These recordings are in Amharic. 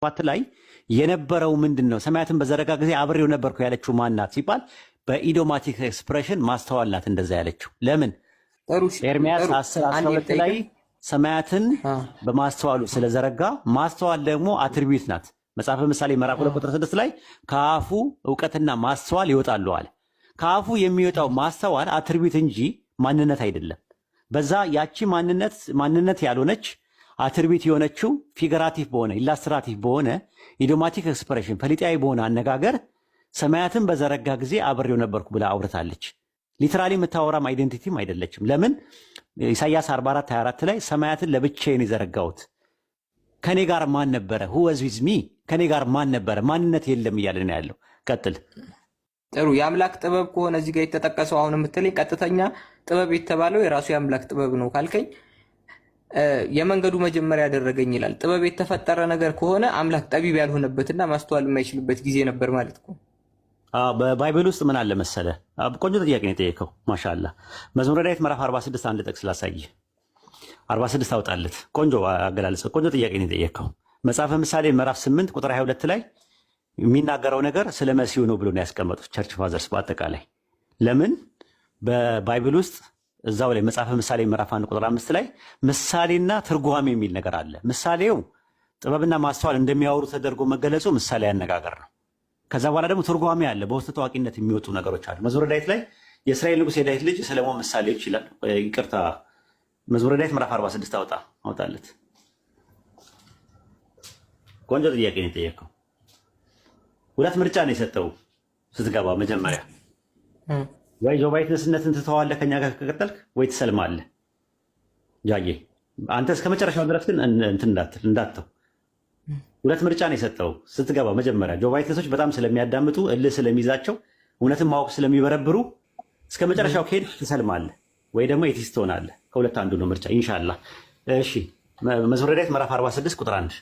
7 ላይ የነበረው ምንድነው? ሰማያትን በዘረጋ ጊዜ አብሬው ነበርኩ ያለችው ማናት ሲባል በኢዶማቲክ ኤክስፕሬሽን ማስተዋል ናት እንደዛ ያለችው። ለምን ኤርሚያስ 10:12 ላይ ሰማያትን በማስተዋሉ ስለዘረጋ ማስተዋል ደግሞ አትሪቢዩት ናት። መጽሐፈ ምሳሌ ምዕራፍ 2 ቁጥር 6 ላይ ከአፉ እውቀትና ማስተዋል ይወጣሉ አለ። ከአፉ የሚወጣው ማስተዋል አትሪቢዩት እንጂ ማንነት አይደለም። በዛ ያቺ ማንነት ያልሆነች አትሪቢዩት የሆነችው ፊገራቲቭ በሆነ ኢላስትራቲቭ በሆነ ኢዶማቲክ ኤክስፕሬሽን ፈሊጣዊ በሆነ አነጋገር ሰማያትን በዘረጋ ጊዜ አብሬው ነበርኩ ብላ አውርታለች። ሊትራሊ የምታወራም አይደንቲቲም አይደለችም። ለምን ኢሳይያስ 44:24 ላይ ሰማያትን ለብቻዬን የዘረጋሁት ከኔ ጋር ማን ነበረ? who was with me ከኔ ጋር ማን ነበረ? ማንነት የለም እያለ ነው ያለው። ቀጥል። ጥሩ የአምላክ ጥበብ ከሆነ እዚህ ጋር የተጠቀሰው አሁን የምትለኝ ቀጥተኛ ጥበብ የተባለው የራሱ የአምላክ ጥበብ ነው ካልከኝ የመንገዱ መጀመሪያ ያደረገኝ ይላል። ጥበብ የተፈጠረ ነገር ከሆነ አምላክ ጠቢብ ያልሆነበትና ማስተዋል የማይችልበት ጊዜ ነበር ማለት ነው። በባይብል ውስጥ ምን አለ መሰለ? ቆንጆ ጥያቄ ነው የጠየቀው። ማሻአላ መዝሙረ ዳዊት ምዕራፍ 46 አንድ ጥቅስ ላሳይህ። 46 አውጣለት። ቆንጆ አገላለጽ፣ ቆንጆ ጥያቄ ነው የጠየቀው። መጽሐፈ ምሳሌ ምዕራፍ 8 ቁጥር 22 ላይ የሚናገረው ነገር ስለ መሲሁ ነው ብሎ ነው ያስቀመጡት ቸርች ፋዘርስ በአጠቃላይ። ለምን በባይብል ውስጥ እዛው ላይ መጽሐፈ ምሳሌ ምዕራፍ 1 ቁጥር 5 ላይ ምሳሌና ትርጓሜ የሚል ነገር አለ። ምሳሌው ጥበብና ማስተዋል እንደሚያወሩ ተደርጎ መገለጹ ምሳሌ ያነጋገር ነው። ከዛ በኋላ ደግሞ ትርጓሜ አለ። በውስጥ ታዋቂነት የሚወጡ ነገሮች አሉ። መዝሙረ ዳዊት ላይ የእስራኤል ንጉሥ የዳዊት ልጅ ሰለሞን ምሳሌዎች ይላል። ይቅርታ መዝሙረ ዳዊት ምዕራፍ 46 አውጣለት። ቆንጆ ጥያቄ ነው የጠየቀው። ሁለት ምርጫ ነው የሰጠው ስትገባ። መጀመሪያ ወይ ጆ ባይትነስነትን ትተዋለህ ከኛ ጋር ከቀጠልክ፣ ወይ ትሰልማለህ። ጃዬ አንተ እስከ መጨረሻው ድረስ ግን እንዳትተው። ሁለት ምርጫ ነው የሰጠው ስትገባ። መጀመሪያ ጆ ባይትነሶች በጣም ስለሚያዳምጡ እልህ ስለሚይዛቸው እውነትን ማወቅ ስለሚበረብሩ እስከ መጨረሻው ከሄድ ትሰልማለህ ወይ ደግሞ ኤቲስት ትሆናለህ። ከሁለት አንዱ ነው ምርጫ ኢንሻአላህ። እሺ መዝሙረ ዳዊት ምዕራፍ 46 ቁጥር 1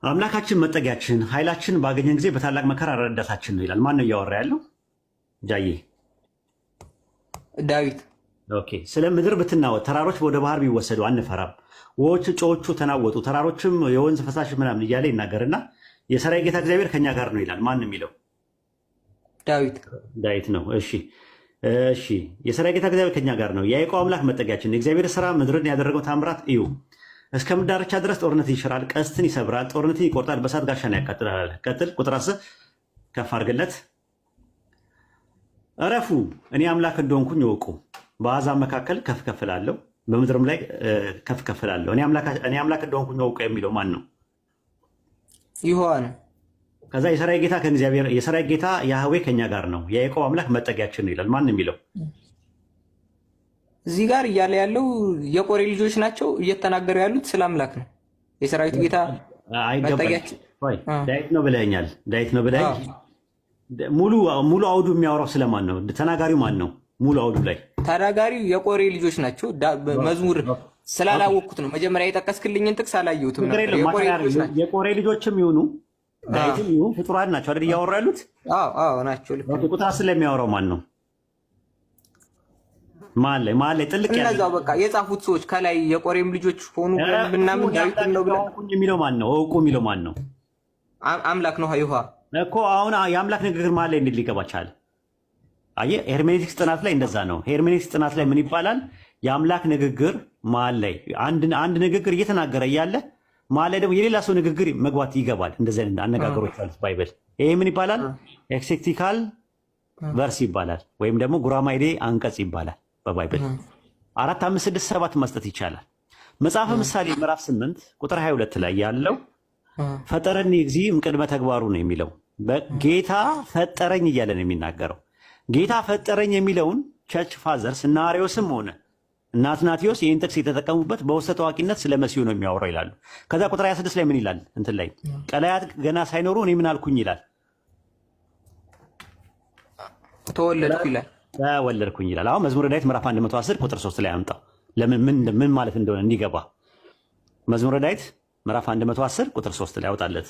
አምላካችን መጠጊያችን ኃይላችን ባገኘን ጊዜ በታላቅ መከራ ረዳታችን ነው ይላል። ማን ነው እያወራ ያለው? ጃዬ ዳዊት። ኦኬ። ስለ ምድር ብትናወጥ ተራሮች ወደ ባህር ቢወሰዱ አንፈራም፣ ውኆች ጮዎቹ ተናወጡ፣ ተራሮችም የወንዝ ፈሳሽ ምናምን እያለ ይናገርና የሰራዊት ጌታ እግዚአብሔር ከኛ ጋር ነው ይላል። ማን የሚለው? ዳዊት ነው። እሺ የሰራዊት ጌታ እግዚአብሔር ከኛ ጋር ነው፣ የያዕቆብ አምላክ መጠጊያችን። የእግዚአብሔር ስራ ምድርን ያደረገው ታምራት እዩ። እስከ ምድር ዳርቻ ድረስ ጦርነትን ይሽራል፣ ቀስትን ይሰብራል፣ ጦርነትን ይቆርጣል፣ በእሳት ጋሻን ያቃጥላል። ቀጥል። ቁጥር 10 ከፍ አድርግለት። እረፉ፣ እኔ አምላክ እንደሆንኩኝ እወቁ። በአሕዛብ መካከል ከፍ ከፍ እላለሁ፣ በምድርም ላይ ከፍ ከፍ እላለሁ። እኔ አምላክ እንደሆንኩኝ እወቁ የሚለው ማን ነው? ይሖዋ ነው። ከዛ የሰራዊት ጌታ ያህዌ ከኛ ጋር ነው፣ የያዕቆብ አምላክ መጠጊያችን ነው ይላል። ማን የሚለው? እዚህ ጋር እያለ ያለው የቆሬ ልጆች ናቸው እየተናገሩ ያሉት ስለ አምላክ ነው። የሰራዊት ጌታ መጠጊያችን ዳዊት ነው ብለኸኛል። ዳዊት ነው ብለኸኝ። ሙሉ አውዱ የሚያወራው ስለማን ነው? ተናጋሪው ማን ነው? ሙሉ አውዱ ላይ ተናጋሪው የቆሬ ልጆች ናቸው። መዝሙር ስላላወቅኩት ነው መጀመሪያ የጠቀስክልኝን ጥቅስ አላየሁትም ነበር። የቆሬ ልጆችም ይሁኑ ዳዊትም ይሁን ፍጡራን ናቸው አይደል እያወሩ ያሉት? አዎ ናቸው። ቁጥር 10 ላይ የሚያወራው ማን ነው? ማን ላይ ጥልቅ ያለ እነዛው በቃ የጻፉት ሰዎች ከላይ የቆሬም ልጆች ሆኑ ምናምን ዳዊት ነው ብለው የሚለው ማን ነው? እውቁ የሚለው ማን ነው? አምላክ ነው። ይሖዋ እኮ አሁን የአምላክ ንግግር ማን ላይ እንዴት ሊገባ ቻለ? አየህ፣ ሄርሜኔቲክስ ጥናት ላይ እንደዛ ነው። ሄርሜኔቲክስ ጥናት ላይ ምን ይባላል? የአምላክ ንግግር ማን ላይ አንድ ንግግር እየተናገረ እያለ ማን ላይ ደግሞ የሌላ ሰው ንግግር መግባት ይገባል። እንደዚህ አይነት አነጋገሮች አሉት ባይብል። ይሄ ምን ይባላል? ኤክሴክቲካል ቨርስ ይባላል፣ ወይም ደግሞ ጉራማይሌ አንቀጽ ይባላል። በባይብል 4 5 6 7 መስጠት ይቻላል። መጽሐፈ ምሳሌ ምዕራፍ 8 ቁጥር 22 ላይ ያለው ፈጠረኒ እግዚእ እምቅድመ ተግባሩ ነው የሚለው። ጌታ ፈጠረኝ እያለ ነው የሚናገረው። ጌታ ፈጠረኝ የሚለውን ቸርች ፋዘርስ እና አርዮስም ሆነ እና አትናቴዎስ ይህን ጥቅስ የተጠቀሙበት በውስጠ ታዋቂነት ስለ መሲሁ ነው የሚያወራው ይላሉ። ከዛ ቁጥር 26 ላይ ምን ይላል? እንትን ላይ ቀላያት ገና ሳይኖሩ እኔ ምን አልኩኝ ይላል? ተወለድኩኝ ይላል። አሁን መዝሙረ ዳዊት ምዕራፍ 110 ቁጥር 3 ላይ አምጣው። ለምን ምን ማለት እንደሆነ እንዲገባ መዝሙረ ዳዊት ምዕራፍ 110 ቁጥር 3 ላይ አውጣለት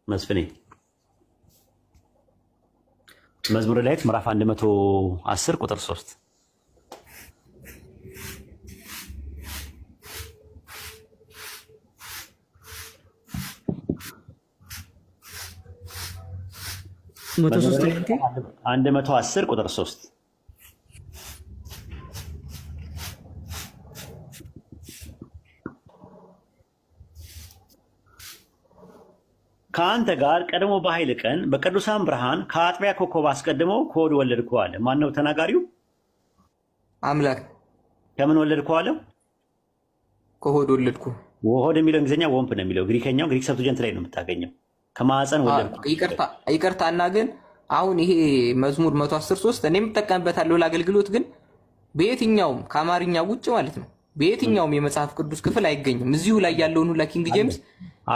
መስፍኔ። መዝሙረ ዳዊት ምዕራፍ 110 ቁጥር 3 110 ቁጥር 3 ከአንተ ጋር ቀድሞ በኃይል ቀን በቅዱሳን ብርሃን ከአጥቢያ ኮከብ አስቀድመው ከሆድ ወለድኩህ አለ። ማን ነው ተናጋሪው? አምላክ። ከምን ወለድኩህ አለው? ከሆድ ወለድኩ። ወሆድ የሚለው እንግሊዝኛ ወምፕ ነው የሚለው። ግሪከኛው ግሪክ ሰብስጀንት ላይ ነው የምታገኘው። ከማዕፀን ወለድኩ። ይቅርታና ግን አሁን ይሄ መዝሙር 113 እኔ የምጠቀምበታለሁ ለአገልግሎት፣ ግን በየትኛውም ከአማርኛ ውጭ ማለት ነው በየትኛውም የመጽሐፍ ቅዱስ ክፍል አይገኝም። እዚሁ ላይ ያለውን ሁላ ኪንግ ጄምስ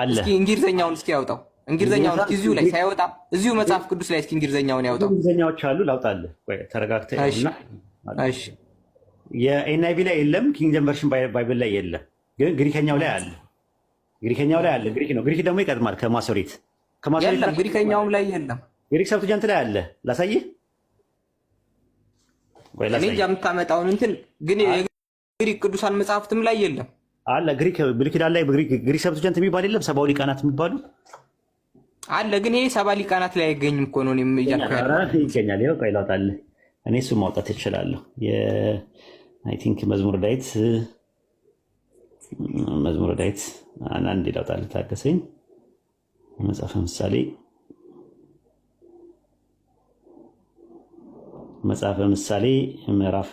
እስኪ እንግሊዝኛውን እስኪ ያውጣው። እንግሊዝኛውን እስኪ እዚሁ ላይ ሳይወጣ እዚሁ መጽሐፍ ቅዱስ ላይ እስኪ እንግሊዝኛውን ያውጣው። እንግሊዝኛዎች አሉ፣ ላውጣልህ። ቆይ ተረጋግተህ። እሺ የኤንአይቪ ላይ የለም፣ ኪንግ ጄምስ ቨርሽን ባይብል ላይ የለም፣ ግን ግሪከኛው ላይ አለ። ግሪከኛው ላይ አለ። ግሪክ ነው። ግሪክ ደግሞ ይቀድማል ከማሶሬት። የለም ግሪከኛውም ላይ የለም። ግሪክ ሰብትጀንት ላይ አለ። ላሳይህ ወይ እኔ እንጃ የምታመጣውን እንትን ግን የግሪክ ቅዱሳን መጽሐፍትም ላይ የለም አለ። ግሪክ ብሉይ ኪዳን ላይ ግሪክ ሰብትጀንት የሚባል የለም። ሰባው ሊቃናት የሚባሉ አለ፣ ግን ይሄ ሰባ ሊቃናት ላይ አይገኝም እኮ ነው። እኔም ይገኛል። ይኸው ቆይ ላውጣልህ። እኔ እሱን ማውጣት እችላለሁ። አይ ቲንክ መዝሙረ ዳዊት አንድ ላውጣልህ። ታገሰኝ። መጽሐፈ ምሳሌ ምዕራፍ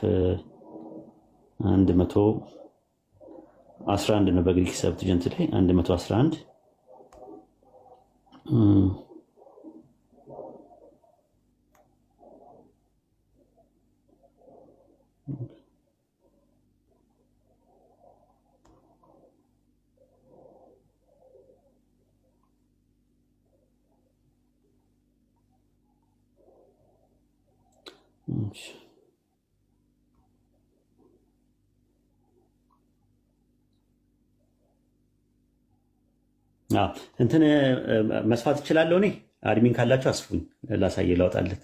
111 ነው በግሪክ ሰብትጀንት ላይ 111 እንትን መስፋት እችላለሁ እኔ። አድሚን ካላችሁ አስፉኝ፣ ላሳየ ላውጣለት።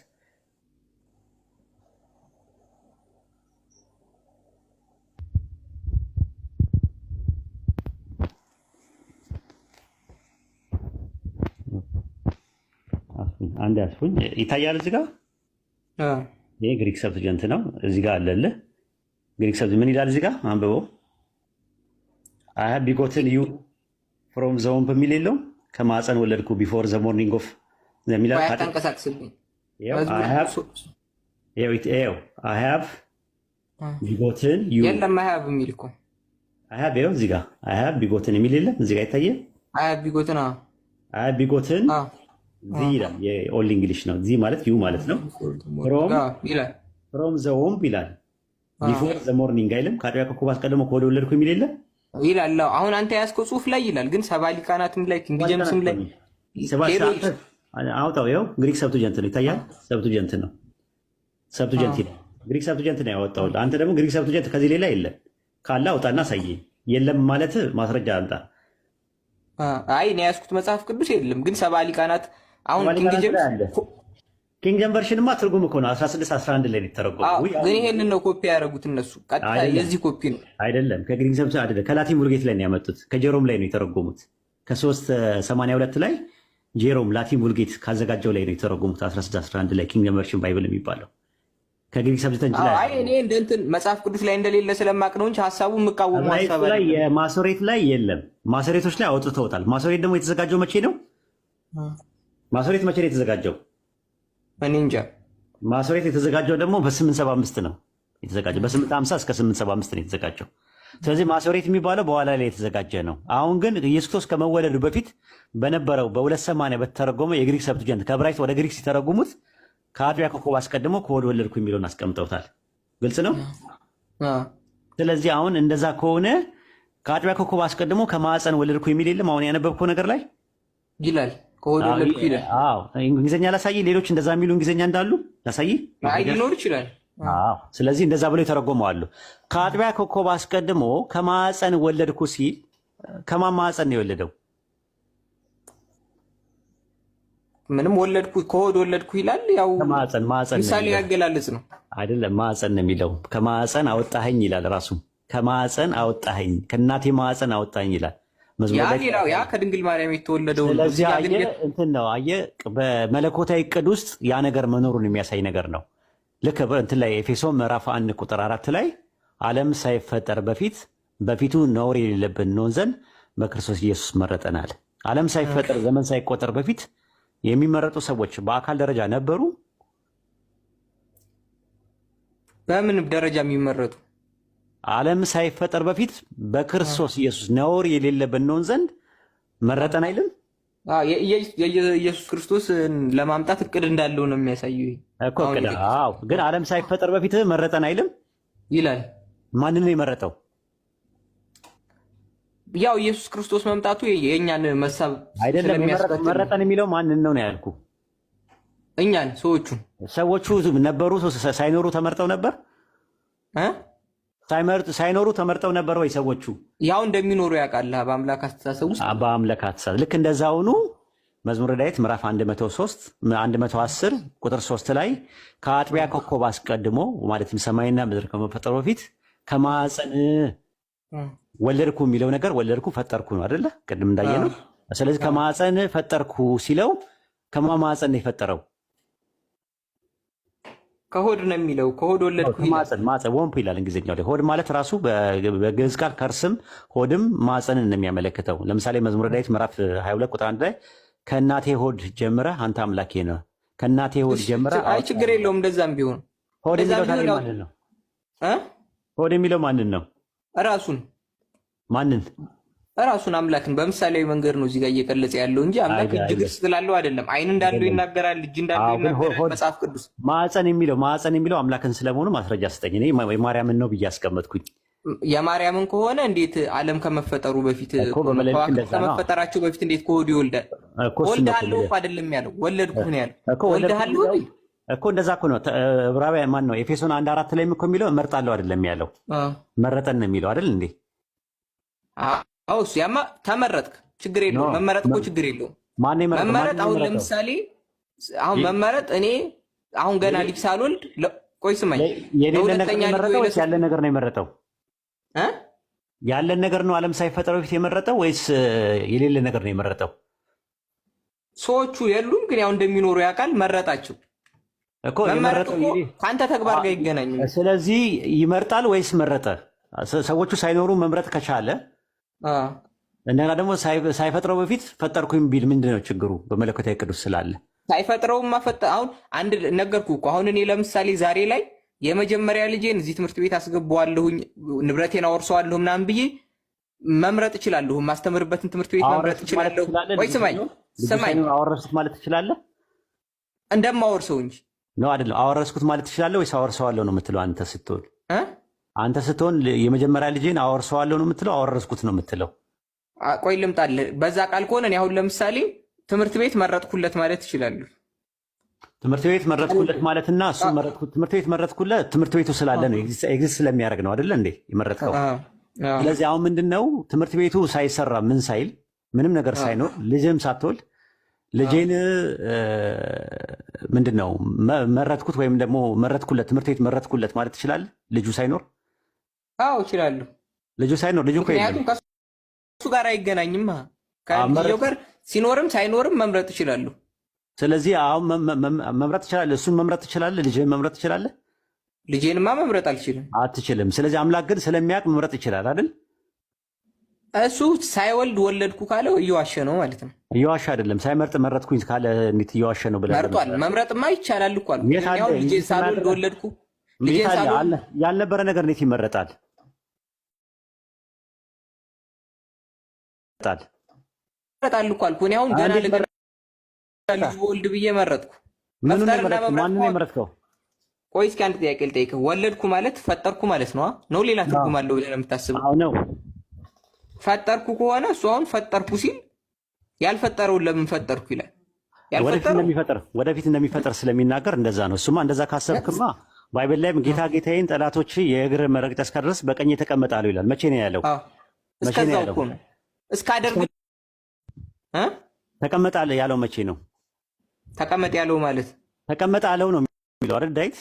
አንድ አስፉኝ። ይታያል እዚህ ጋር። ይሄ ግሪክ ሰብትጀንት ነው። እዚህ ጋር አለልህ። ግሪክ ሰብት ምን ይላል እዚህ ጋር? አንብበው። አይ ሃቭ ቢጎትን ዩ ፍሮም ዘ ወምፕ የሚል የለውም። ከማፀን ወለድኩ ቢፎር ዘ ሞርኒንግ ኦፍ ዘሚላ ታንቀሳቅስልኝ። አይ ሃቭ ቢጎትን ዩ የለም። አይ ሃቭ የሚል እኮ አይ ሃቭ ይኸው እዚህ ጋር አይ ሃቭ ቢጎትን የሚል የለም። እዚህ ጋር ይታያል። አይ ሃቭ ቢጎትን ዚ ይላል። የኦል እንግሊሽ ነው። ዚ ማለት ዩ ማለት ነው። ፍሮም ዘ ወምፕ ይላል። ቢፎር ዘ ሞርኒንግ አይልም። ከአጥቢያ ኮከብ አስቀድሞ ከሆድ ወለድኩ የሚል የለም ይላል። አሁን አንተ ያዝከው ጽሁፍ ላይ ይላል፣ ግን ሰባ ሊቃናትም ላይ ኪንግ ጄምስም ላይ አውጣው። ይኸው ግሪክ ሰብትጀንት ነው። ይታያል። ሰብትጀንት ነው። ሰብትጀንት ይላል። ግሪክ ሰብትጀንት ነው ያወጣው። አንተ ደግሞ ግሪክ ሰብትጀንት ከዚህ ሌላ የለም ካለ አውጣና አሳየኝ። የለም ማለት ማስረጃ አምጣ። አይ እኔ ያዝኩት መጽሐፍ ቅዱስ የለም፣ ግን ሰባ ሊቃናት አሁን ኪንግ ጄምስ ቨርሽንማ ትርጉም እኮ ነው 16 11 ላይ የተረጎመው። ግን ይሄንን ነው ኮፒ ያደረጉት እነሱ። ቀጥታ የዚህ ኮፒ ነው አይደለም። ከግሪክ ሰብት አይደለም፣ ከላቲን ቡልጌት ላይ ነው ያመጡት። ከጄሮም ላይ ነው የተረጎሙት። ከ382 ላይ ጄሮም ላቲን ቡልጌት ካዘጋጀው ላይ ነው የተረጎሙት። 16 11 ላይ ኪንግ ጄምስ ቨርሽን ባይብል የሚባለው ከግሪክ ሰብትጀንት ላይ። አይ እኔ እንደ እንትን መጽሐፍ ቅዱስ ላይ እንደሌለ ስለማቅ ነው እንጂ ሐሳቡ የምቃወሙ ሐሳብ ላይ የማሶሬት ላይ የለም። ማሶሬቶች ላይ አውጥተውታል። ማሶሬት ደግሞ የተዘጋጀው መቼ ነው? ማሶሬት መቼ ነው የተዘጋጀው? እኔ እንጃ። ማሶሬት የተዘጋጀው ደግሞ በ875 ነው የተዘጋጀው። በ850 እስከ 875 ነው የተዘጋጀው። ስለዚህ ማሶሬት የሚባለው በኋላ ላይ የተዘጋጀ ነው። አሁን ግን ኢየሱስ ክርስቶስ ከመወለዱ በፊት በነበረው በ280 በተተረጎመ የግሪክ ሰብትጀንት ከዕብራይስጥ ወደ ግሪክ ሲተረጉሙት ከአጥቢያ ኮከብ አስቀድሞ ከሆድ ወለድኩ የሚለውን አስቀምጠውታል። ግልጽ ነው። ስለዚህ አሁን እንደዛ ከሆነ ከአጥቢያ ኮከብ አስቀድሞ ከማዕፀን ወለድኩ የሚል የለም። አሁን ያነበብከው ነገር ላይ ይላል ከሆድ ወለድኩ ይላል። እንግሊዝኛ ላሳይ። ሌሎች እንደዛ የሚሉ እንግሊዝኛ እንዳሉ ላሳይ። ሊኖር ይችላል። ስለዚህ እንደዛ ብለው የተረጎመዋሉ። ከአጥቢያ ኮከብ አስቀድሞ ከማዕፀን ወለድኩ ሲል ከማን ማዕፀን ነው የወለደው? ምንም ወለድኩ ከሆድ ወለድኩ ይላል። ያው ከማዕፀን ምሳሌ ያገላለጽ ነው አይደለም? ማዕፀን ነው የሚለው። ከማዕፀን አወጣኸኝ ይላል ራሱ። ከማዕፀን አወጣኸኝ፣ ከእናቴ ማዕፀን አወጣኸኝ ይላል። ያ ከድንግል ማርያም የተወለደው ስለዚህ እንትን ነው። አየህ፣ በመለኮታዊ እቅድ ውስጥ ያ ነገር መኖሩን የሚያሳይ ነገር ነው። ልክ እንትን ላይ ኤፌሶን ምዕራፍ 1 ቁጥር 4 ላይ ዓለም ሳይፈጠር በፊቱ ነውር የሌለብን እንሆን ዘንድ በክርስቶስ ኢየሱስ መረጠናል። ዓለም ሳይፈጠር ዘመን ሳይቆጠር በፊት የሚመረጡ ሰዎች በአካል ደረጃ ነበሩ። በምን ደረጃ የሚመረጡ? ዓለም ሳይፈጠር በፊት በክርስቶስ ኢየሱስ ነውር የሌለብን እንሆን ዘንድ መረጠን አይልም? የኢየሱስ ክርስቶስ ለማምጣት እቅድ እንዳለው ነው የሚያሳየው እኮ። ግን ዓለም ሳይፈጠር በፊት መረጠን አይልም ይላል። ማንን ነው የመረጠው? ያው ኢየሱስ ክርስቶስ መምጣቱ የእኛን መሳብ አይደለም። መረጠን የሚለው ማንን ነው ነው ያልኩ? እኛን፣ ሰዎቹ ነበሩ ሳይኖሩ ተመርጠው ነበር? ሳይኖሩ ተመርጠው ነበር ወይ ሰዎቹ? ያው እንደሚኖሩ ያውቃል በአምላክ አስተሳሰብ ውስጥ። በአምላክ አስተሳሰብ ልክ እንደዛ ሆኑ። መዝሙረ ዳዊት ምዕራፍ 110 ቁጥር 3 ላይ ከአጥቢያ ኮከብ አስቀድሞ ማለትም ሰማይና ምድር ከመፈጠሩ በፊት ከማዕፀን ወለድኩ የሚለው ነገር ወለድኩ ፈጠርኩ ነው አይደለ? ቅድም እንዳየነው። ስለዚህ ከማዕፀን ፈጠርኩ ሲለው ከማዕፀን ነው የፈጠረው? ከሆድ ነው የሚለው። ከሆድ ወለድኩ ማፀን ወንፕ ይላል እንግሊዝኛው ላይ። ሆድ ማለት ራሱ በግዕዝ ቃል ከርስም ሆድም ማፀንን ነው የሚያመለክተው። ለምሳሌ መዝሙረ ዳዊት ምዕራፍ 22 ቁጥር 1 ላይ ከእናቴ ሆድ ጀምረህ አንተ አምላኬ ነህ። ከእናቴ ሆድ ጀምረህ። አይ ችግር የለውም እንደዛም ቢሆን። ሆድ የሚለው ማንን ነው? ሆድ የሚለው ማንን ነው? ራሱን። ማንን? ራሱን አምላክን በምሳሌያዊ መንገድ ነው እዚህ ጋር እየገለጸ ያለው እንጂ አምላክ እጅ ግስ ስላለው አይደለም። አይን እንዳለው ይናገራል፣ እጅ እንዳለው ይናገራል መጽሐፍ ቅዱስ። ማዕፀን የሚለው አምላክን ስለመሆኑ ማስረጃ ስጠኝ። እኔ ማርያምን ነው ብዬ አስቀመጥኩኝ። የማርያምን ከሆነ እንዴት ዓለም ከመፈጠሩ በፊት ከመፈጠራቸው በፊት እንዴት ከሆዱ ይወልዳል? ወልደሃለሁ እኮ አይደለም ያለው፣ ወለድኩህ ነው ያለው። ወልደሃለሁ እኮ እንደዛ እኮ ነው። ዕብራውያን ማን ነው? ኤፌሶን 1:4 ላይ እኮ የሚለው እመርጣለሁ አይደለም ያለው፣ መረጠን ነው የሚለው አይደል እንዴ? አዎ እሱ ያማ ተመረጥክ፣ ችግር የለውም። መመረጥ እኮ ችግር የለውም። መመረጥ አሁን ለምሳሌ መመረጥ እኔ አሁን ገና ልጅ ሳልወልድ ቆይ ስማኝ፣ ለሁለተኛ ልጅ ያለ ነገር ነው የመረጠው? ያለን ነገር ነው ዓለም ሳይፈጠር በፊት የመረጠው ወይስ የሌለ ነገር ነው የመረጠው? ሰዎቹ የሉም ግን ያው እንደሚኖሩ ያውቃል፣ መረጣቸው እኮ። የመረጠው ከአንተ ተግባር ጋር ይገናኝ። ስለዚህ ይመርጣል ወይስ መረጠ? ሰዎቹ ሳይኖሩ መምረጥ ከቻለ እንደገና ደግሞ ሳይፈጥረው በፊት ፈጠርኩኝ ቢል ምንድን ነው ችግሩ? በመለኮታዊ ቅዱስ ስላለ ሳይፈጥረውማ አሁን አንድ ነገርኩህ እኮ። አሁን እኔ ለምሳሌ ዛሬ ላይ የመጀመሪያ ልጄን እዚህ ትምህርት ቤት አስገባዋለሁኝ፣ ንብረቴን አወርሰዋለሁ ምናምን ብዬ መምረጥ እችላለሁ። ማስተምርበትን ትምህርት ቤት መምረጥ እችላለሁ። ወይ ስማኝ፣ አወረስኩት ማለት ትችላለህ? እንደማወርሰው እንጂ ነው አይደለም። አወረስኩት ማለት ትችላለህ ወይስ አወርሰዋለሁ ነው የምትለው? አንተ ስትሆን የመጀመሪያ ልጄን አወርሰዋለሁ ነው የምትለው? አወረስኩት ነው የምትለው? ቆይ ልምጣልህ። በዛ ቃል ከሆነ እኔ አሁን ለምሳሌ ትምህርት ቤት መረጥኩለት ማለት ትችላለህ። ትምህርት ቤት መረጥኩለት ማለትና እሱ ትምህርት ቤት መረጥኩለት ትምህርት ቤቱ ስላለ ነው፣ ኤግዚስት ስለሚያደርግ ነው አይደለ እንዴ የመረጥከው? ስለዚህ አሁን ምንድነው ትምህርት ቤቱ ሳይሰራ ምን ሳይል ምንም ነገር ሳይኖር ልጅም ሳትወልድ ልጄን ምንድነው መረጥኩት ወይም ደግሞ መረጥኩለት ትምህርት ቤት መረጥኩለት ማለት ትችላለህ? ልጁ ሳይኖር? አዎ እችላለሁ። ልጁ ሳይኖር ልጁ ከሱ ጋር አይገናኝም። ከልጅየው ጋር ሲኖርም ሳይኖርም መምረጥ እችላለሁ። ስለዚህ አሁን መምረጥ ትችላለህ። እሱን መምረጥ ትችላለህ። ልጅህን መምረጥ ትችላለህ። ልጄንማ መምረጥ አልችልም። አትችልም። ስለዚህ አምላክ ግን ስለሚያውቅ መምረጥ ይችላል አይደል? እሱ ሳይወልድ ወለድኩ ካለ እየዋሸ ነው ማለት ነው። እየዋሸ አይደለም። ሳይመርጥ መረጥኩኝ ካለ እንዴት እየዋሸ ነው ብለህ መርጧል። መምረጥማ ይቻላል እኮ አልኩ። ልጄን ሳልወልድ ወለድኩ። ያልነበረ ነገር እንዴት ይመረጣል? መረጣል እኮ አልኩ። እኔ አሁን ገና ልጅ ወልድ ብዬ መረጥኩ። ማንን የመረጥከው? ቆይ እስኪ አንድ ጥያቄ ልጠይቅህ። ወለድኩ ማለት ፈጠርኩ ማለት ነው ሌላ ትርጉም አለው ብለህ ነው የምታስበው? አዎ ነው። ፈጠርኩ ከሆነ እሱ አሁን ፈጠርኩ ሲል ያልፈጠረውን ለምን ፈጠርኩ ይላል? ወደፊት እንደሚፈጠር ስለሚናገር እንደዛ ነው። እሱማ እንደዛ ካሰብክማ ባይብል ላይም ጌታ ጌታዬን ጠላቶች የእግር መረገጫ እስካደርስ በቀኝ ተቀመጣለሁ ይላል። መቼ ነው ያለው? መቼ ነው ያለው? እስካደርግ ተቀመጣለህ ያለው መቼ ነው? ተቀመጥ ያለው ማለት ተቀመጠ አለው ነው የሚለው አይደል ዳዊት?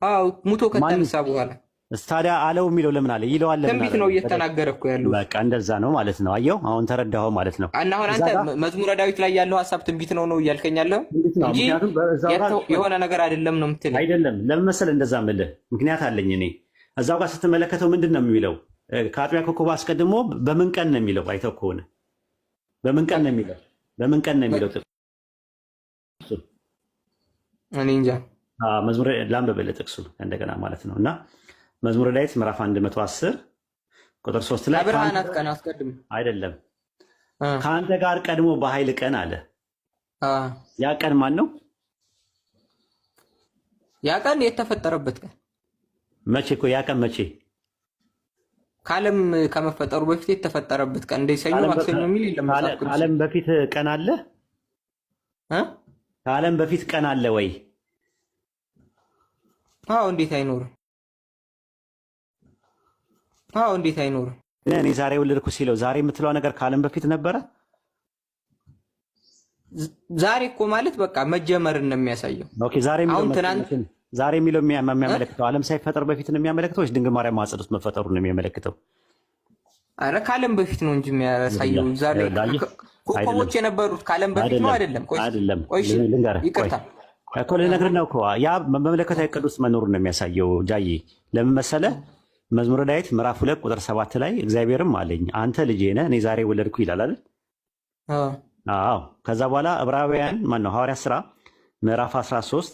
አዎ ሙቶ ከተነሳ በኋላ ታዲያ አለው የሚለው ለምን አለ? ይለዋል ለምን አለ? ትንቢት ነው እየተናገረ እኮ ያለው። በቃ እንደዛ ነው ማለት ነው። አየው አሁን ተረዳኸው ማለት ነው። እና አሁን አንተ መዝሙረ ዳዊት ላይ ያለው ሐሳብ ትንቢት ነው እያልከኝ ያለው እንጂ የሆነ ነገር አይደለም ነው የምትለኝ? አይደለም። ለምን መሰለህ እንደዛ የምልህ ምክንያት አለኝ እኔ። እዛው ጋር ስትመለከተው ምንድን ነው የሚለው? ከአጥቢያ ኮከብ አስቀድሞ በምን ቀን ነው የሚለው? አይተው ከሆነ በምን ቀን ነው የሚለው? በምን ቀን ነው የሚለው? እኔ እንጃ። መዝሙረ ላንብብልህ ጥቅሱ እንደገና ማለት ነው። እና መዝሙረ ዳዊት ምዕራፍ 110 ቁጥር 3 ላይ ከብርሃናት ቀን አስቀድሞ አይደለም ከአንተ ጋር ቀድሞ በኃይል ቀን አለ። ያ ቀን ማን ነው? ያ ቀን የተፈጠረበት ቀን መቼ? እኮ ያ ቀን መቼ? ከዓለም ከመፈጠሩ በፊት የተፈጠረበት ቀን። እንደ ሰኞ ማክሰኞ የሚል የለም። ከዓለም በፊት ቀን አለ? ከዓለም በፊት ቀን አለ ወይ? አዎ። እንዴት አይኖርም? አዎ። እንዴት አይኖርም? እኔ ዛሬ ወለድኩ ሲለው ዛሬ የምትለው ነገር ከዓለም በፊት ነበረ? ዛሬ እኮ ማለት በቃ መጀመርን ነው የሚያሳየው። ኦኬ። ዛሬ የሚለው የሚያመለክተው ዓለም ሳይፈጠር በፊት ነው የሚያመለክተው ወይስ ድንግል ማርያም ማኅፀን ውስጥ መፈጠሩ ነው የሚያመለክተው? አረ ከዓለም በፊት ነው እንጂ የሚያሳየው። ዛሬ ኮከቦች የነበሩት ከዓለም በፊት ነው አይደለም? አይደለም። ይቅርታ እኮ ልነግርህ ነው እኮ ያ መመለከታዊ ቅዱስ መኖሩን ነው የሚያሳየው። ጃዬ ለምን መሰለህ? መዝሙረ ዳዊት ምዕራፍ 2 ቁጥር 7 ላይ እግዚአብሔርም አለኝ አንተ ልጄ ነህ እኔ ዛሬ ወለድኩ ይላል አይደል? አዎ። ከዛ በኋላ ዕብራውያን ማነው ሐዋርያት ሥራ ምዕራፍ 13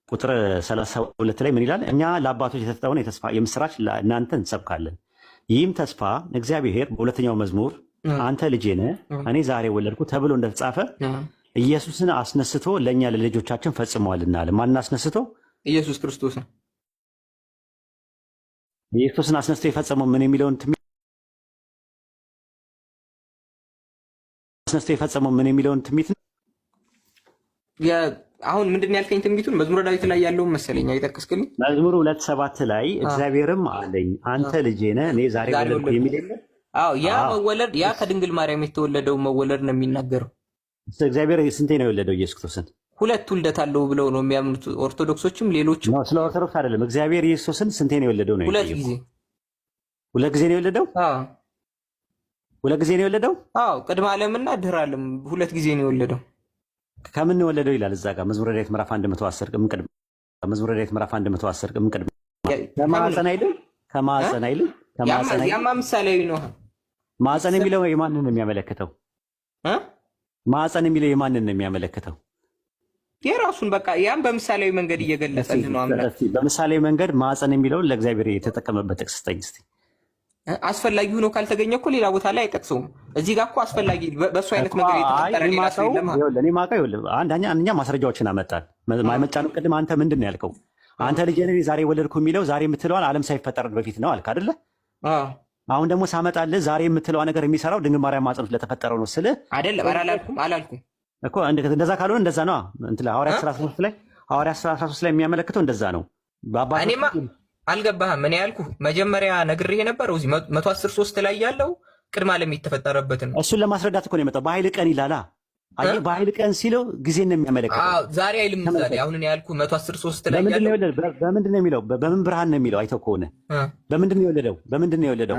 ቁጥር 32 ላይ ምን ይላል? እኛ ለአባቶች የተሰጠውን የተስፋ የምስራች ለእናንተ እንሰብካለን። ይህም ተስፋ እግዚአብሔር በሁለተኛው መዝሙር አንተ ልጄ ነህ እኔ ዛሬ ወለድኩ ተብሎ እንደተጻፈ ኢየሱስን አስነስቶ ለእኛ ለልጆቻችን ፈጽመዋልና አለ። ማንን አስነስቶ? ኢየሱስ ክርስቶስ ነው። ኢየሱስን አስነስቶ የፈጸመው ምን የሚለውን አስነስቶ የፈጸመው ምን የሚለውን ትንቢት ነው። አሁን ምንድን ያልከኝ ትንቢቱን መዝሙረ ዳዊት ላይ ያለውን መሰለኝ አይጠቅስክልኝ? መዝሙሩ 2:7 ላይ እግዚአብሔርም አለኝ አንተ ልጄ ነህ እኔ ዛሬ ወለድኩ የሚል የለ? አዎ። ያ መወለድ ያ ከድንግል ማርያም የተወለደው መወለድ ነው የሚናገረው። እግዚአብሔር ስንቴ ነው የወለደው ኢየሱስ ክርስቶስን? ሁለት ውልደት አለው ብለው ነው የሚያምኑት ኦርቶዶክሶችም ሌሎችም። ስለ ኦርቶዶክስ አይደለም። እግዚአብሔር ኢየሱስን ስንቴ ነው የወለደው ነው? ሁለት ጊዜ። ሁለት ጊዜ ነው የወለደው? አዎ። ሁለት ጊዜ ነው የወለደው? አዎ። ቅድመ ዓለምና ድህረ ዓለም ሁለት ጊዜ ነው የወለደው። ከምን ነው የወለደው ይላል እዛ ጋር መዝሙረ ዳዊት ምዕራፍ 110 ቅድም መዝሙረ ዳዊት ምዕራፍ 110 ቅድም ከማዕፀን አይደል? ከማዕፀን አይደል? ከማዕፀን አይደል? ያማ ምሳሌያዊ ነው። ማዕፀን የሚለው የማንን ነው የሚያመለክተው? ማዕፀን የሚለው የማንን ነው የሚያመለክተው? የራሱን በቃ ያም በምሳሌያዊ መንገድ እየገለጸልህ ነው አምላክ። በምሳሌያዊ መንገድ ማዕፀን የሚለውን ለእግዚአብሔር የተጠቀመበት ጥቅስ ስጠኝ እስኪ። አስፈላጊ ሆኖ ካልተገኘ እኮ ሌላ ቦታ ላይ አይጠቅሰውም። እዚህ ጋር እኮ አስፈላጊ በእሱ አይነት መንገድ የተፈጠረ ሌላ ሰው የለም። እኔ ማውቀው አንደኛ ማስረጃዎችን አመጣል። ማይመጫነው ቅድም አንተ ምንድን ነው ያልከው? አንተ ልጄ ነህ ዛሬ ወለድኩ የሚለው ዛሬ የምትለዋል ዓለም ሳይፈጠር በፊት ነው አልክ አይደለ? አሁን ደግሞ ሳመጣልህ ዛሬ የምትለዋ ነገር የሚሰራው ድንግል ማርያም ማኅፀን ውስጥ ለተፈጠረው ነው ስልህ አይደለም። አላልኩም እኮ እንደዛ ካልሆነ እንደዛ ነው። ሐዋርያት ሥራ 13 ላይ የሚያመለክተው እንደዛ ነው። እኔማ አልገባህም። እኔ ያልኩህ መጀመሪያ ነግሬህ የነበረው እዚህ 113 ላይ ያለው ቅድመ ዓለም የተፈጠረበት ነው። እሱን ለማስረዳት እኮ ነው የመጣው። በኃይል ቀን ይላላ። አየህ፣ በኃይል ቀን ሲለው ጊዜ ነው የሚያመለክተው። ዛሬ አይልም። ዛሬ አሁን እኔ ያልኩህ 113 ላይ ያለው በምንድን ነው የሚለው? በምን ብርሃን ነው የሚለው? አይተው ከሆነ በምንድን ነው የወለደው? በምንድን ነው የወለደው?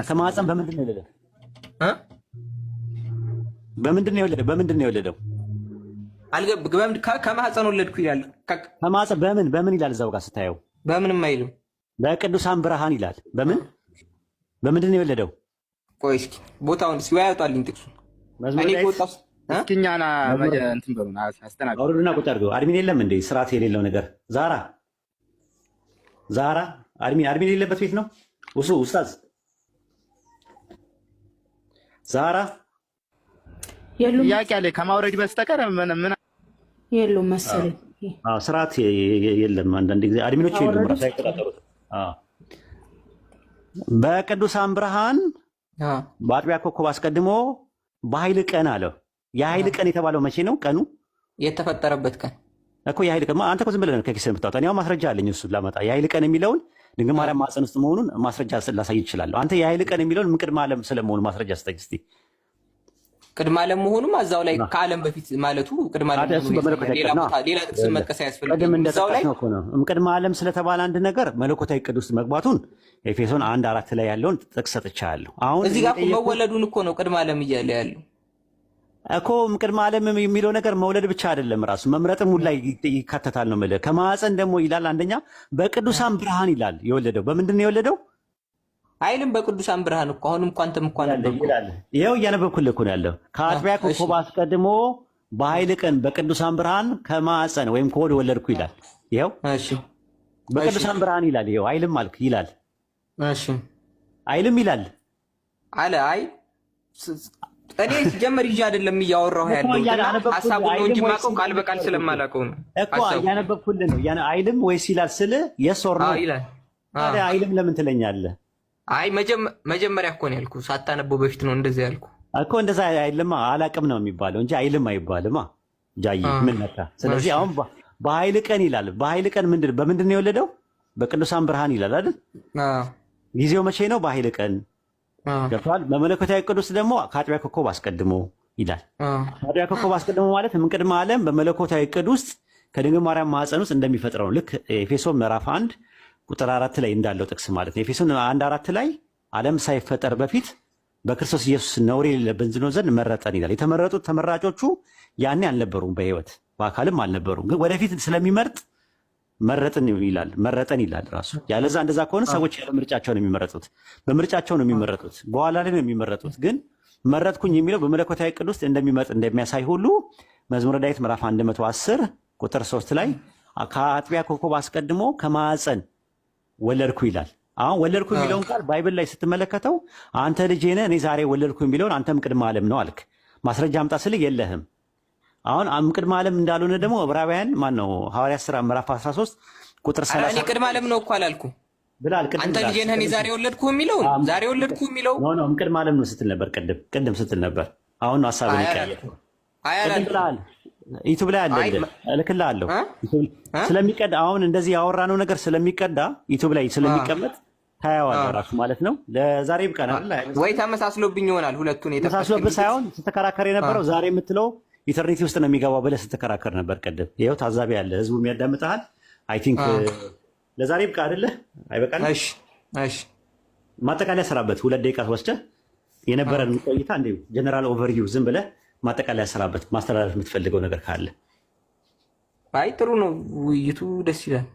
ከማኅፀን በምንድን ነው የወለደው? በምንድን ነው የወለደው? በምንድን ነው የወለደው? ከማኅፀን ወለድኩ ይላል። ከማኅፀን በምን ይላል? እዛው ጋር ስታየው በምንም አይልም። በቅዱሳን ብርሃን ይላል። በምንድን ነው የወለደው? ቆይ እስኪ ቦታውን እስኪ ያወጣልኝ ጥቅሱ። እስኪኛና እንትን በሉና አስተናግዱ። አውርዱና ቁጭ አድርገው። አድሚን የለም እንዴ? ስርዓት የሌለው ነገር። ዛራ አድሚን የሌለበት ቤት ነው። ኡስታዝ ዛራ ጥያቄ አለ ከማውረድ በስተቀር ምን የሉም መሰለኝ። ስርዓት የለም። አንዳንድ ጊዜ አድሚኖች የሉም ራሱ አይቆጣጠሩት። በቅዱሳን ብርሃን በአጥቢያ ኮከብ አስቀድሞ በኃይል ቀን አለው። የኃይል ቀን የተባለው መቼ ነው? ቀኑ የተፈጠረበት ቀን እኮ የኃይል ቀን አንተ እኮ ዝም ብለህ ከኪስህ የምታወጣው። እኔ ማስረጃ አለኝ እሱን ላመጣ። የኃይል ቀን የሚለውን ድንግል ማርያም ማኅፀን ውስጥ መሆኑን ማስረጃ ላሳይ ይችላለሁ። አንተ የኃይል ቀን የሚለውን ምን ቅድመ ዓለም ስለመሆኑ ማስረጃ ስጠኝ እስኪ። ቅድመ ዓለም መሆኑም እዛው ላይ ከዓለም በፊት ማለቱ ቅድመ ዓለም ሌላ ጥቅስ መጥቀስ አያስፈልግም። እዛው ላይ ቅድመ ዓለም ስለተባለ አንድ ነገር መለኮታዊ ዕቅድ ውስጥ መግባቱን ኤፌሶን 1:4 ላይ ያለውን ጥቅስ ሰጥቻለሁ። አሁን እዚህ ጋር መወለዱን እኮ ነው ቅድመ ዓለም እያለ ያለው እኮ። ቅድመ ዓለም የሚለው ነገር መውለድ ብቻ አይደለም፣ ራሱ መምረጥም ላይ ይካተታል ነው የምልህ። ከማዕፀን ደግሞ ይላል አንደኛ በቅዱሳን ብርሃን ይላል። የወለደው በምንድን ነው የወለደው? አይልም በቅዱሳን ብርሃን እኮ አሁንም ኳንተም እንኳን ይላል። ይኸው እያነበብኩልህ እኮ ነው ያለው። ከአጥቢያ ኮከብ አስቀድሞ በኃይል ቀን በቅዱሳን ብርሃን ከማዕፀን ወይም ከሆድ ወለድኩ ይላል። ይኸው በቅዱሳን ብርሃን ይላል። ይኸው አይልም አልክ ይላል። እሺ አይልም ይላል አለ። አይ እኔ ጀመር ይዤ አይደለም እያወራሁ ያለው ሐሳቡን ነው እንጂ ማቀው ቃል በቃል ስለማላውቀው ነው እኮ እያነበብኩልህ ነው። አይልም ወይስ ይላል ስል የስ ኦር ኖ ይላል። ታዲያ አይልም ለምን ትለኛለህ? አይ መጀመሪያ እኮ ነው ያልኩህ። ሳታነበው በፊት ነው እንደዛ ያልኩህ እኮ። እንደዛ አይልማ አላቅም ነው የሚባለው እንጂ አይልም አይባልማ። ጃይ ምን መጣ? ስለዚህ አሁን በኃይል ቀን ይላል። በኃይል ቀን በምንድን ነው የወለደው? በቅዱሳን ብርሃን ይላል አይደል? ጊዜው መቼ ነው? በኃይል ቀን ገብቷል። በመለኮታዊ ዕቅድ ውስጥ ደግሞ ከአጥቢያ ኮከብ አስቀድሞ ይላል። ከአጥቢያ ኮከብ አስቀድሞ ማለት ቅድመ ዓለም በመለኮታዊ ዕቅድ ውስጥ ከድንግል ማርያም ማህፀን ውስጥ እንደሚፈጥረው ልክ ኤፌሶን ምዕራፍ 1 ቁጥር 4 ላይ እንዳለው ጥቅስ ማለት ነው። ኤፌሶን 1:4 ላይ ዓለም ሳይፈጠር በፊት በክርስቶስ ኢየሱስ ነውር የሌለብን እንድንሆን ዘንድ መረጠን ይላል። የተመረጡት ተመራጮቹ ያኔ አልነበሩም፣ በህይወት በአካልም አልነበሩም። ግን ወደፊት ስለሚመርጥ መረጠን ይላል ራሱ። ያለዛ እንደዛ ከሆነ ሰዎች ያለ ምርጫቸው ነው የሚመረጡት፣ በምርጫቸው ነው የሚመረጡት፣ በኋላ ላይ ነው የሚመረጡት። ግን መረጥኩኝ የሚለው በመለኮታዊ ዕቅድ ውስጥ እንደሚመርጥ እንደሚያሳይ ሁሉ መዝሙረ ዳዊት ምዕራፍ 110 ቁጥር 3 ላይ ከአጥቢያ ኮከብ አስቀድሞ ከማዕፀን ወለድኩ ይላል። አሁን ወለድኩ የሚለውን ቃል ባይብል ላይ ስትመለከተው አንተ ልጄ ነህ እኔ ዛሬ ወለድኩ የሚለውን አንተም ቅድመ ዓለም ነው አልክ። ማስረጃ አምጣ ስልህ የለህም። አሁን ቅድመ ዓለም እንዳልሆነ ደግሞ ዕብራውያን ማነው ሐዋርያት ሥራ ምዕራፍ 13 ቁጥር 30 እኔ ቅድመ ዓለም ነው እኮ አላልኩም ብላል። አንተ ልጄ ነህ እኔ ዛሬ ወለድኩ የሚለው ኖ ቅድመ ዓለም ነው ስትል ነበር። ቅድም ስትል ነበር። አሁን ነው ሐሳብን ይቀየር። አያላል ዩቲዩብ ላይ አለ እልክልሃለሁ። ስለሚቀዳ አሁን እንደዚህ ያወራነው ነገር ስለሚቀዳ ዩቲዩብ ላይ ስለሚቀመጥ ታያዋለህ ራሱ ማለት ነው። ለዛሬ ይብቃናል ወይ? ተመሳስሎብኝ ይሆናል ሁለቱን ተመሳስሎብህ ሳይሆን ስትከራከር የነበረው ዛሬ የምትለው ኢተርኒቲ ውስጥ ነው የሚገባው ብለህ ስትከራከር ነበር ቅድም። ይኸው ታዛቢ ያለ ህዝቡ የሚያዳምጥሃል። አይ ቲንክ ለዛሬ ይብቃ አይደለ? አይበቃል? እሺ ማጠቃለያ ስራበት 2 ደቂቃ ወስደህ የነበረን ቆይታ እንዲሁ ጀነራል ኦቨርቪው ዝም ብለህ ማጠቃለያ ስራበት። ማስተላለፍ የምትፈልገው ነገር ካለ። አይ ጥሩ ነው ውይይቱ ደስ ይላል።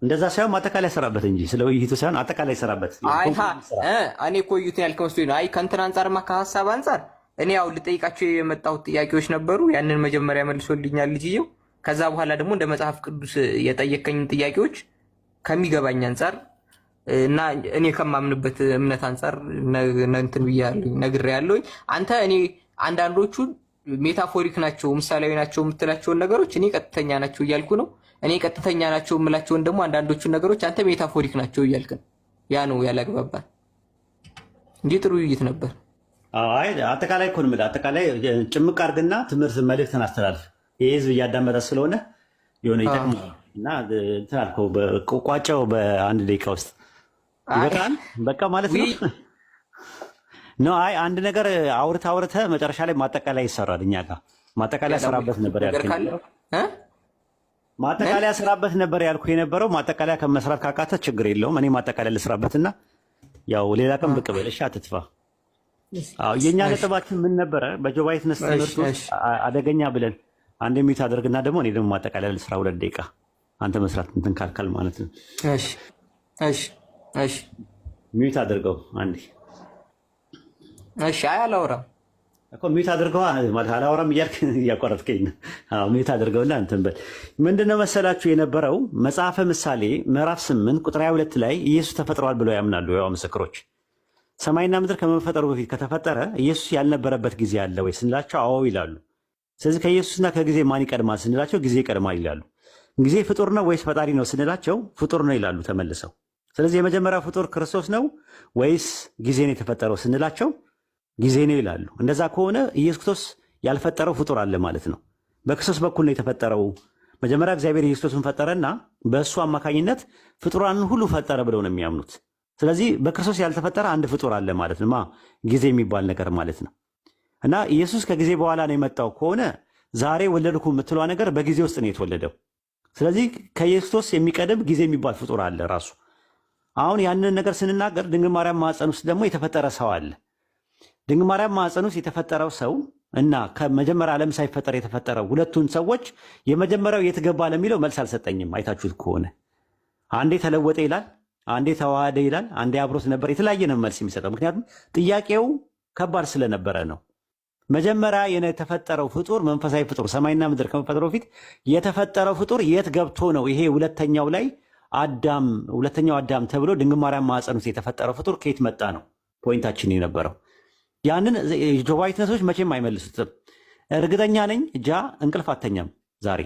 እንደዛ ሳይሆን ማጠቃለያ ስራበት እንጂ ስለ ውይይቱ ሳይሆን አጠቃላይ ስራበት። እኔ እኮ ውይይቱን ያልከው መስሎኝ ነው። አይ ከእንትን አንጻርማ ከሀሳብ አንጻር እኔ ያው ልጠይቃቸው የመጣሁት ጥያቄዎች ነበሩ። ያንን መጀመሪያ መልሶልኛል ልጅየው። ከዛ በኋላ ደግሞ እንደ መጽሐፍ ቅዱስ የጠየቀኝን ጥያቄዎች ከሚገባኝ አንጻር እና እኔ ከማምንበት እምነት አንጻር እንትን ብያለሁ፣ ነግሬያለሁኝ። አንተ እኔ አንዳንዶቹን ሜታፎሪክ ናቸው ምሳሌያዊ ናቸው የምትላቸውን ነገሮች እኔ ቀጥተኛ ናቸው እያልኩ ነው። እኔ ቀጥተኛ ናቸው የምላቸውን ደግሞ አንዳንዶቹን ነገሮች አንተ ሜታፎሪክ ናቸው እያልክ ነው። ያ ነው ያላግባባል እንጂ ጥሩ ውይይት ነበር። አይ አጠቃላይ እኮ ነው የምልህ። አጠቃላይ ጭምቅ አድርግና ትምህርት መልዕክትን አስተላልፍ። ይህ ህዝብ እያዳመጠ ስለሆነ የሆነ ይጠቅማል እና እንትን አልከው ቋጨው በአንድ ደቂቃ ውስጥ ይበቃል። በቃ ማለት ነው ነው። አይ አንድ ነገር አውርተህ መጨረሻ ላይ ማጠቃለያ ይሰራል። እኛ ጋር ማጠቃለያ ስራበት ነበር ያልከኝ። ማጠቃለያ ስራበት ነበር ያልኩ የነበረው። ማጠቃለያ ከመስራት ካቃተ ችግር የለውም። እኔ ማጠቃለያ ልስራበትና ያው ሌላ ቀን ብቅ በል እሺ። አትጥፋ። አዎ የኛ ነጥባችን ምን ነበረ? በጆ ዋይትነስ ትምህርት አደገኛ ብለን አንድ ሚዩት አድርግና ደግሞ እኔ ደግሞ ማጠቃለያ ልስራ 2 ደቂቃ አንተ መስራት እንትን ካልካል ማለት ነው። እሺ ሚዩት አድርገው አንዴ። እሺ አላወራም እኮ ሚዩት አድርገው ማለት አላወራም እያልክ እያቋረጥከኝ ነው። አዎ ሚዩት አድርገውና እንትን በል። ምንድነው መሰላችሁ የነበረው መጽሐፈ ምሳሌ ምዕራፍ 8 ቁጥር 22 ላይ ኢየሱስ ተፈጥሯል ብለው ያምናሉ ያው ምስክሮች። ሰማይና ምድር ከመፈጠሩ በፊት ከተፈጠረ ኢየሱስ ያልነበረበት ጊዜ አለ ወይ ስንላቸው አዎ ይላሉ። ስለዚህ ከኢየሱስና ከጊዜ ማን ይቀድማል ስንላቸው ጊዜ ይቀድማል ይላሉ። ጊዜ ፍጡር ነው ወይስ ፈጣሪ ነው ስንላቸው ፍጡር ነው ይላሉ ተመልሰው። ስለዚህ የመጀመሪያው ፍጡር ክርስቶስ ነው ወይስ ጊዜ ነው የተፈጠረው ስንላቸው ጊዜ ነው ይላሉ። እንደዛ ከሆነ ኢየሱስ ክርስቶስ ያልፈጠረው ፍጡር አለ ማለት ነው። በክርስቶስ በኩል ነው የተፈጠረው። መጀመሪያ እግዚአብሔር ኢየሱስን ፈጠረና በእሱ አማካኝነት ፍጡራንን ሁሉ ፈጠረ ብለው ነው የሚያምኑት። ስለዚህ በክርስቶስ ያልተፈጠረ አንድ ፍጡር አለ ማለት ነው። ጊዜ የሚባል ነገር ማለት ነው። እና ኢየሱስ ከጊዜ በኋላ ነው የመጣው ከሆነ ዛሬ ወለድኩ የምትሏ ነገር በጊዜ ውስጥ ነው የተወለደው። ስለዚህ ከኢየሱስ የሚቀድም ጊዜ የሚባል ፍጡር አለ ራሱ። አሁን ያንን ነገር ስንናገር ድንግል ማርያም ማኅፀን ውስጥ ደግሞ የተፈጠረ ሰው አለ። ድንግል ማርያም ማኅፀን ውስጥ የተፈጠረው ሰው እና ከመጀመሪያ ዓለም ሳይፈጠር የተፈጠረው ሁለቱን ሰዎች የመጀመሪያው የት ገባ ለሚለው መልስ አልሰጠኝም። አይታችሁት ከሆነ አንዴ ተለወጠ ይላል፣ አንዴ ተዋሃደ ይላል፣ አንዴ አብሮት ነበር። የተለያየ ነው መልስ የሚሰጠው። ምክንያቱም ጥያቄው ከባድ ስለነበረ ነው። መጀመሪያ የተፈጠረው ፍጡር መንፈሳዊ ፍጡር ሰማይና ምድር ከመፈጠሩ በፊት የተፈጠረው ፍጡር የት ገብቶ ነው? ይሄ ሁለተኛው ላይ ሁለተኛው አዳም ተብሎ ድንግል ማርያም ማኅፀን ውስጥ የተፈጠረው ፍጡር ከየት መጣ ነው ፖይንታችን የነበረው። ያንን ጆቫ ዊትነሶች መቼም አይመልሱትም። እርግጠኛ ነኝ እንቅልፍ አተኛም ዛሬ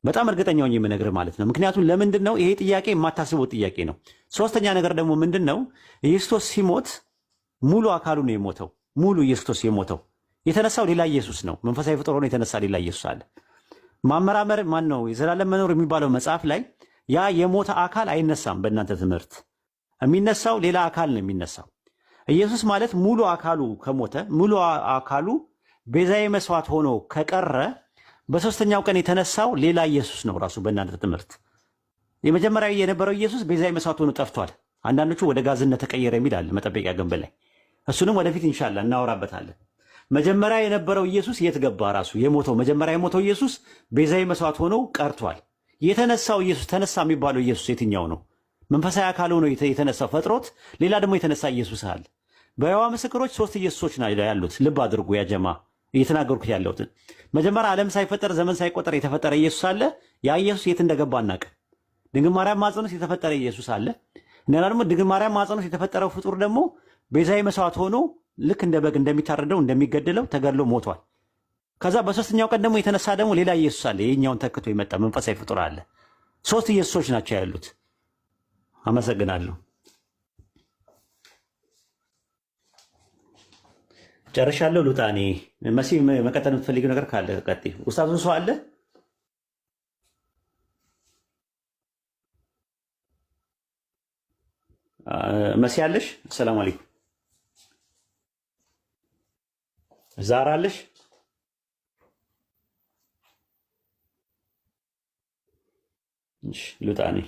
በጣም እርግጠኛ ሆኜ የምነግርህ ማለት ነው። ምክንያቱም ለምንድን ነው ይሄ ጥያቄ የማታስበው ጥያቄ ነው። ሶስተኛ ነገር ደግሞ ምንድን ነው ኢየሱስ ሲሞት ሙሉ አካሉ ነው የሞተው። ሙሉ ኢየሱስ የሞተው የተነሳው ሌላ ኢየሱስ ነው። መንፈሳዊ ፍጡር ሆኖ የተነሳ ሌላ ኢየሱስ አለ። ማመራመር ማን ነው የዘላለም መኖር የሚባለው መጽሐፍ ላይ ያ የሞተ አካል አይነሳም። በእናንተ ትምህርት የሚነሳው ሌላ አካል ነው የሚነሳው። ኢየሱስ ማለት ሙሉ አካሉ ከሞተ ሙሉ አካሉ ቤዛዊ መስዋዕት ሆኖ ከቀረ በሶስተኛው ቀን የተነሳው ሌላ ኢየሱስ ነው ራሱ። በእናንተ ትምህርት የመጀመሪያው የነበረው ኢየሱስ ቤዛዊ መስዋዕት ሆኖ ጠፍቷል። አንዳንዶቹ ወደ ጋዝነት ተቀየረ የሚል አለ መጠበቂያ ገንብ ላይ። እሱንም ወደፊት ኢንሻአላህ እናወራበታለን። መጀመሪያ የነበረው ኢየሱስ የት ገባ? ራሱ የሞተው መጀመሪያ የሞተው ኢየሱስ ቤዛዊ መስዋዕት ሆኖ ቀርቷል። የተነሳው ኢየሱስ ተነሳ የሚባለው ኢየሱስ የትኛው ነው? መንፈሳዊ አካል ሆኖ የተነሳው ፈጥሮት፣ ሌላ ደግሞ የተነሳ ኢየሱስ አለ። በየዋ ምስክሮች 3 ኢየሱሶች ናቸው ያሉት። ልብ አድርጉ ያጀማ እየተናገርኩት ያለሁትን። መጀመሪያ ዓለም ሳይፈጠር ዘመን ሳይቆጠር የተፈጠረ ኢየሱስ አለ። ያ ኢየሱስ የት እንደገባ አናውቅም። ድንግል ማርያም ማኅፀን ውስጥ የተፈጠረ ኢየሱስ አለ። እና ደግሞ ድንግል ማርያም ማኅፀን ውስጥ የተፈጠረው ፍጡር ደግሞ ቤዛዊ መስዋዕት ሆኖ ልክ እንደ በግ እንደሚታረደው እንደሚገደለው ተገድሎ ሞቷል። ከዛ በሶስተኛው ቀን ደግሞ የተነሳ ደግሞ ሌላ ኢየሱስ አለ። የኛውን ተክቶ የመጣ መንፈሳዊ ፍጡር አለ። 3 ኢየሱሶች ናቸው ያሉት። አመሰግናለሁ። ጨርሻለሁ። ልውጣ እኔ። መሲ መቀጠል የምትፈልጊው ነገር ካለ ቀጥይ። ኡስታዙ ሰው አለ? መሲ አለሽ? ሰላም አለይኩም። ዛራ አለሽ? ልውጣ እኔ።